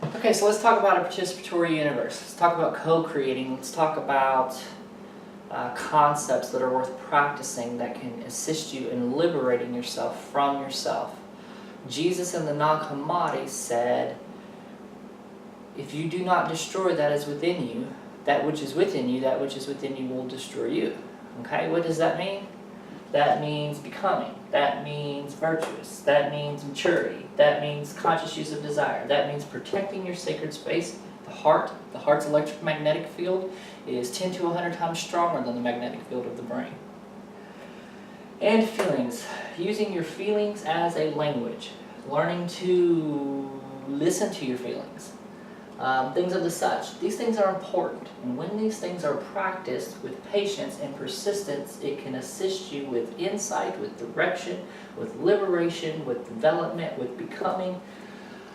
Okay, so let's talk about a participatory universe. Let's talk about co-creating. Let's talk about concepts that are worth practicing that can assist you in liberating yourself from yourself. Jesus in the Nag Hammadi said, if you do not destroy that is within you, that which is within you, that which is within you will destroy you. Okay, what does that mean? That means becoming. That means virtuous. That means maturity. That means conscious use of desire. That means protecting your sacred space. The heart's electromagnetic field is 10 to 100 times stronger than the magnetic field of the brain. And feelings. Using your feelings as a language. Learning to listen to your feelings. Things of the such. These things are important, and when these things are practiced with patience and persistence, it can assist you with insight, with direction, with liberation, with development, with becoming.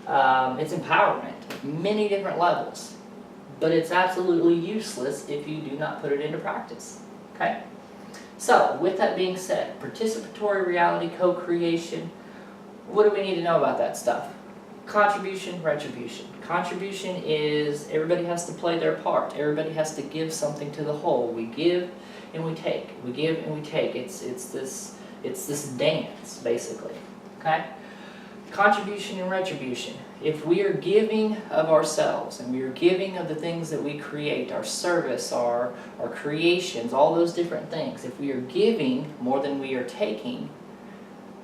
It's empowerment at many different levels, but it's absolutely useless if you do not put it into practice. Okay? So, with that being said, participatory reality, co-creation, what do we need to know about that stuff? Contribution, retribution. Contribution is everybody has to play their part. Everybody has to give something to the whole. We give and we take. We give and we take. It's this dance basically. Okay? Contribution and retribution. If we are giving of ourselves and we are giving of the things that we create, our service, our creations, all those different things, if we are giving more than we are taking,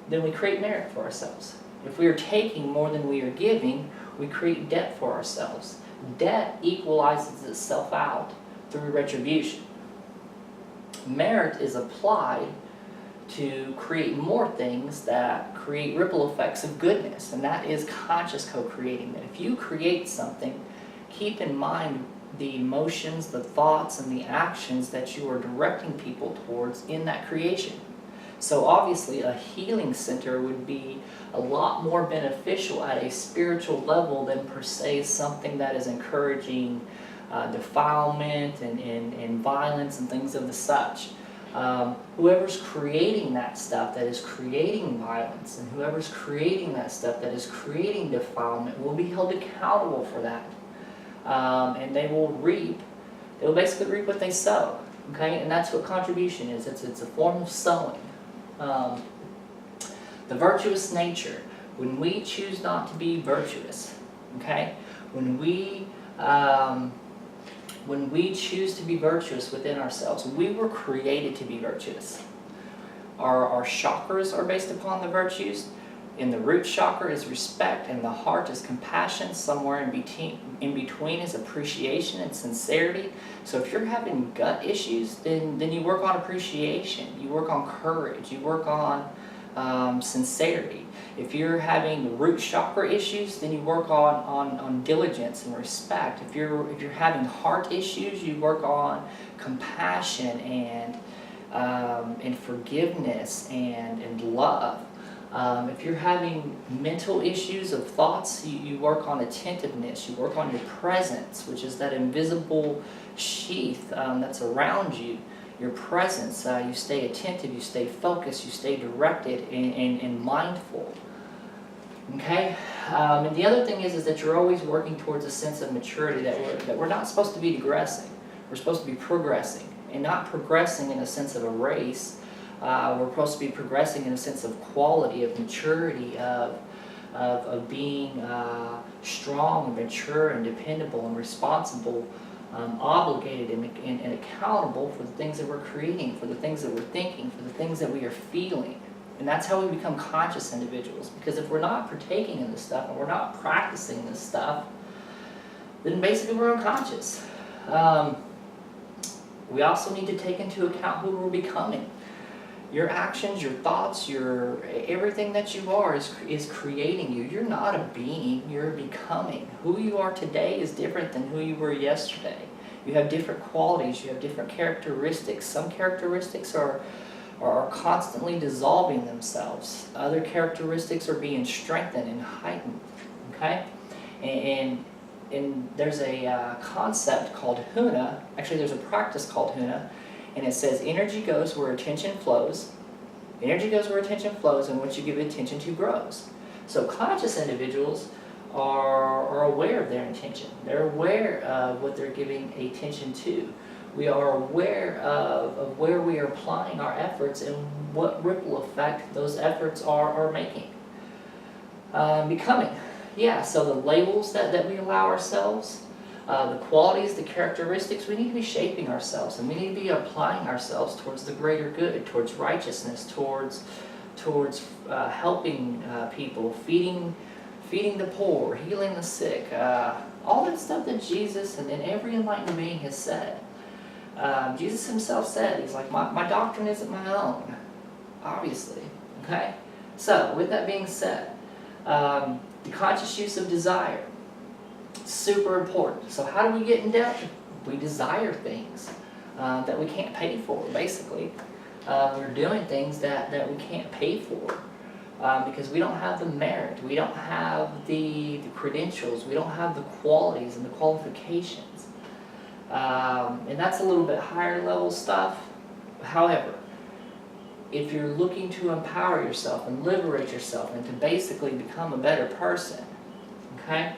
then we create merit for ourselves. If we are taking more than we are giving, we create debt for ourselves. Debt equalizes itself out through retribution. Merit is applied to create more things that create ripple effects of goodness, and that is conscious co-creating. That if you create something, keep in mind the emotions, the thoughts, and the actions that you are directing people towards in that creation. So obviously a healing center would be a lot more beneficial at a spiritual level than per se something that is encouraging defilement and violence and things of the such. Whoever's creating that stuff that is creating violence, and whoever's creating that stuff that is creating defilement will be held accountable for that. And they will basically reap what they sow. Okay? And that's what contribution is. It's a form of sowing. The virtuous nature, when we choose not to be virtuous, okay, when we choose to be virtuous within ourselves, we were created to be virtuous. Our chakras are based upon the virtues. In the root chakra is respect, and the heart is compassion. Somewhere in between is appreciation and sincerity. So if you're having gut issues, then you work on appreciation. You work on courage. You work on sincerity. If you're having root chakra issues, then you work on diligence and respect. If you're having heart issues, you work on compassion and forgiveness and love. If you're having mental issues of thoughts, you work on attentiveness, you work on your presence, which is that invisible sheath that's around you. Your presence, you stay attentive, you stay focused, you stay directed and mindful. Okay? And the other thing is that you're always working towards a sense of maturity, that we're not supposed to be digressing. We're supposed to be progressing, and not progressing in a sense of a race. We're supposed to be progressing in a sense of quality, of maturity, of being strong and mature and dependable and responsible, obligated and accountable for the things that we're creating, for the things that we're thinking, for the things that we are feeling. And that's how we become conscious individuals. Because if we're not partaking in this stuff and we're not practicing this stuff, then basically we're unconscious. We also need to take into account who we're becoming. Your actions, your thoughts, everything that you are is creating you. You're not a being, you're becoming. Who you are today is different than who you were yesterday. You have different qualities, you have different characteristics. Some characteristics are constantly dissolving themselves. Other characteristics are being strengthened and heightened. Okay? And there's a concept called Huna. Actually, there's a practice called Huna. And it says energy goes where attention flows. Energy goes where attention flows, and what you give attention to grows. So conscious individuals are aware of their intention. They're aware of what they're giving attention to. We are aware of where we are applying our efforts and what ripple effect those efforts are making. Becoming. Yeah, so the labels that we allow ourselves, the qualities, the characteristics, we need to be shaping ourselves, and we need to be applying ourselves towards the greater good, towards righteousness, towards helping people, feeding the poor, healing the sick, all that stuff that Jesus and every enlightened being has said. Jesus himself said, he's like, my doctrine isn't my own, obviously. Okay? So, with that being said, the conscious use of desire, super important. So how do we get in debt? We desire things that we can't pay for, basically. We're doing things that we can't pay for because we don't have the merit, we don't have the credentials, we don't have the qualities and the qualifications. And that's a little bit higher level stuff. However, if you're looking to empower yourself and liberate yourself and to basically become a better person, okay,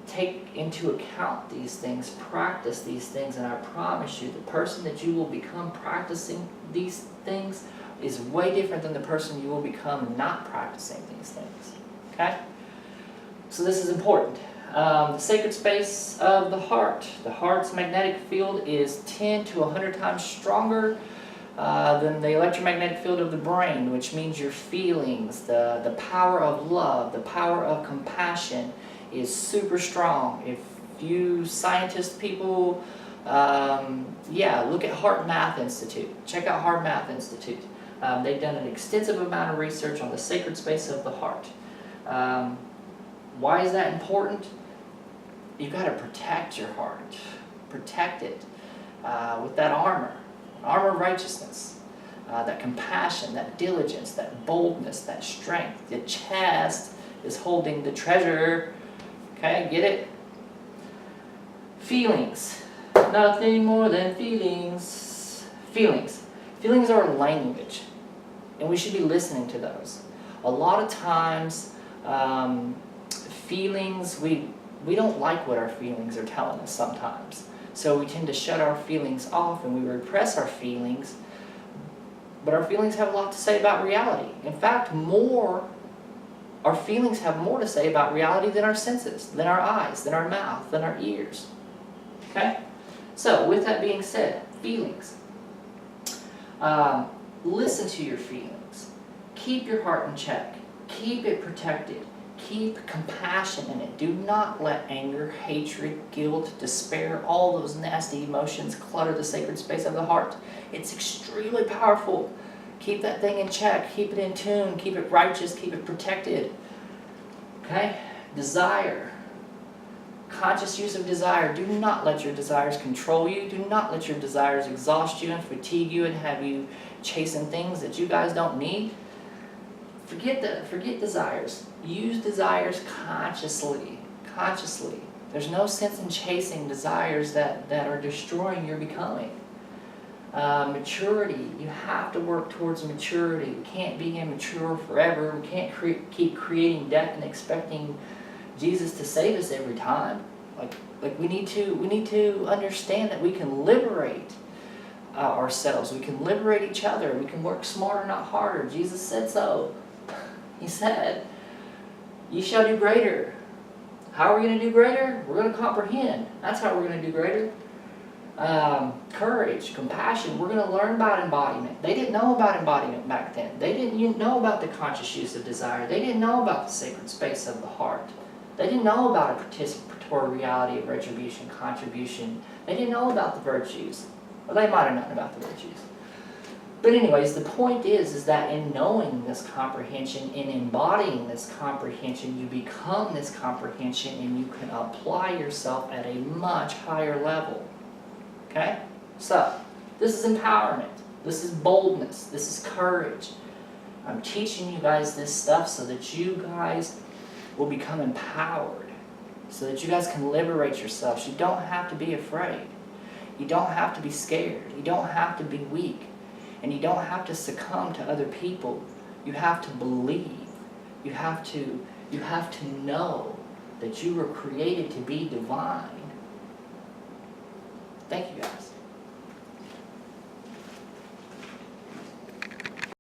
take into account these things, practice these things, and I promise you, the person that you will become practicing these things is way different than the person you will become not practicing these things, okay? So this is important. The sacred space of the heart's magnetic field is 10 to 100 times stronger than the electromagnetic field of the brain, which means your feelings, the power of love, the power of compassion is super strong. If you scientist people, look at Heart Math Institute. Check out Heart Math Institute. They've done an extensive amount of research on the sacred space of the heart. Why is that important? You've got to protect your heart. Protect it with that armor of righteousness, that compassion, that diligence, that boldness, that strength. The chest is holding the treasure. Okay, get it? Feelings. Nothing more than feelings. Feelings. Feelings are language, and we should be listening to those. A lot of times, feelings, we don't like what our feelings are telling us sometimes. So we tend to shut our feelings off and we repress our feelings. But our feelings have a lot to say about reality. In fact, our feelings have more to say about reality than our senses, than our eyes, than our mouth, than our ears. Okay? So, with that being said, feelings. Listen to your feelings. Keep your heart in check. Keep it protected. Keep compassion in it. Do not let anger, hatred, guilt, despair, all those nasty emotions clutter the sacred space of the heart. It's extremely powerful. Keep that thing in check. Keep it in tune. Keep it righteous. Keep it protected. Okay? Desire. Conscious use of desire. Do not let your desires control you. Do not let your desires exhaust you and fatigue you and have you chasing things that you guys don't need. Forget desires. Use desires consciously. Consciously. There's no sense in chasing desires that are destroying your becoming. Maturity. You have to work towards maturity. We can't be immature forever. We can't keep creating death and expecting Jesus to save us every time. Like we need to understand that we can liberate ourselves. We can liberate each other. We can work smarter, not harder. Jesus said so. He said, "Ye shall do greater." How are we going to do greater? We're going to comprehend. That's how we're going to do greater. Courage, compassion. We're going to learn about embodiment. They didn't know about embodiment back then. They didn't know about the conscious use of desire. They didn't know about the sacred space of the heart. They didn't know about a participatory reality of retribution, contribution. They didn't know about the virtues. Well, they might have known about the virtues. But anyways, the point is that in knowing this comprehension, in embodying this comprehension, you become this comprehension and you can apply yourself at a much higher level. Okay? So, this is empowerment. This is boldness. This is courage. I'm teaching you guys this stuff so that you guys will become empowered. So that you guys can liberate yourselves. You don't have to be afraid. You don't have to be scared. You don't have to be weak. And you don't have to succumb to other people. You have to believe. You have to know that you were created to be divine. Thank you, guys.